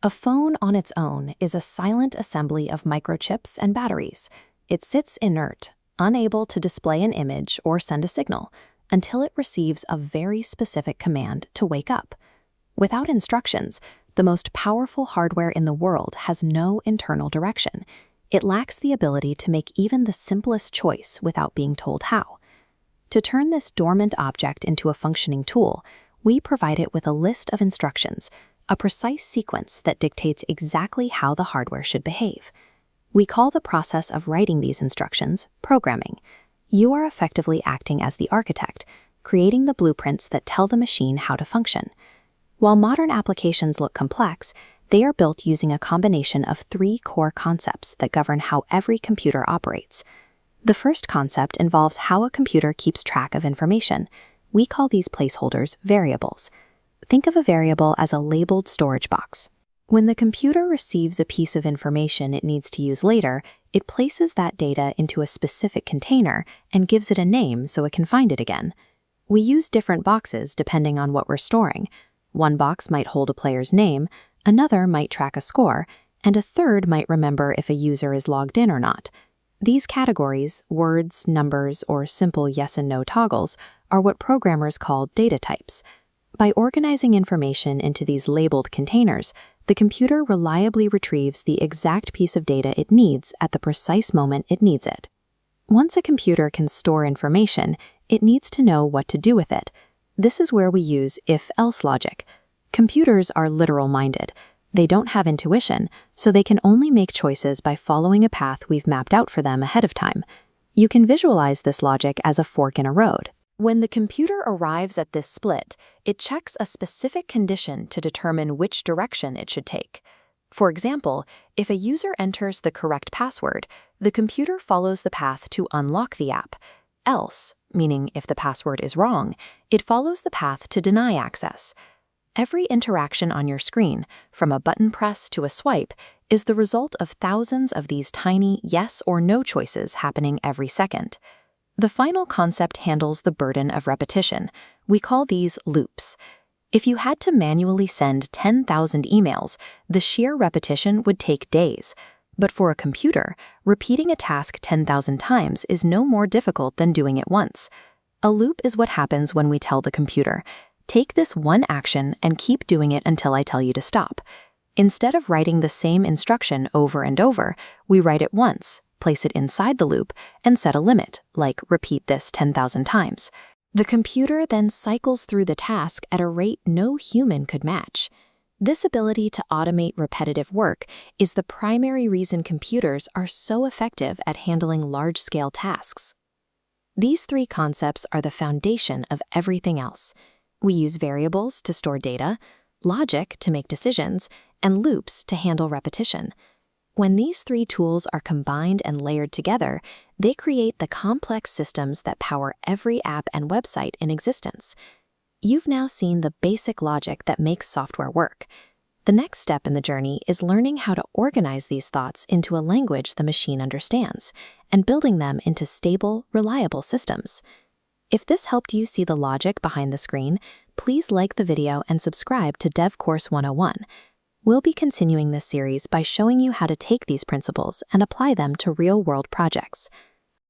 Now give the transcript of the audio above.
A phone on its own is a silent assembly of microchips and batteries. It sits inert, unable to display an image or send a signal, until it receives a very specific command to wake up. Without instructions, the most powerful hardware in the world has no internal direction. It lacks the ability to make even the simplest choice without being told how. To turn this dormant object into a functioning tool, we provide it with a list of instructions, a precise sequence that dictates exactly how the hardware should behave. We call the process of writing these instructions programming. You are effectively acting as the architect, creating the blueprints that tell the machine how to function. While modern applications look complex, they are built using a combination of three core concepts that govern how every computer operates. The first concept involves how a computer keeps track of information. We call these placeholders variables. Think of a variable as a labeled storage box. When the computer receives a piece of information it needs to use later, it places that data into a specific container and gives it a name so it can find it again. We use different boxes depending on what we're storing. One box might hold a player's name, another might track a score, and a third might remember if a user is logged in or not. These categories, words, numbers, or simple yes and no toggles, are what programmers call data types. By organizing information into these labeled containers, the computer reliably retrieves the exact piece of data it needs at the precise moment it needs it. Once a computer can store information, it needs to know what to do with it. This is where we use if-else logic. Computers are literal-minded. They don't have intuition, so they can only make choices by following a path we've mapped out for them ahead of time. You can visualize this logic as a fork in a road. When the computer arrives at this split, it checks a specific condition to determine which direction it should take. For example, if a user enters the correct password, the computer follows the path to unlock the app. Else, meaning if the password is wrong, it follows the path to deny access. Every interaction on your screen, from a button press to a swipe, is the result of thousands of these tiny yes or no choices happening every second. The final concept handles the burden of repetition. We call these loops. If you had to manually send 10,000 emails, the sheer repetition would take days. But for a computer, repeating a task 10,000 times is no more difficult than doing it once. A loop is what happens when we tell the computer, "Take this one action and keep doing it until I tell you to stop." Instead of writing the same instruction over and over, we write it once, place it inside the loop, and set a limit, like repeat this 10,000 times. The computer then cycles through the task at a rate no human could match. This ability to automate repetitive work is the primary reason computers are so effective at handling large-scale tasks. These three concepts are the foundation of everything else. We use variables to store data, logic to make decisions, and loops to handle repetition. When these three tools are combined and layered together, they create the complex systems that power every app and website in existence. You've now seen the basic logic that makes software work. The next step in the journey is learning how to organize these thoughts into a language the machine understands, and building them into stable, reliable systems. If this helped you see the logic behind the screen, please like the video and subscribe to Dev Course 101. We'll be continuing this series by showing you how to take these principles and apply them to real-world projects.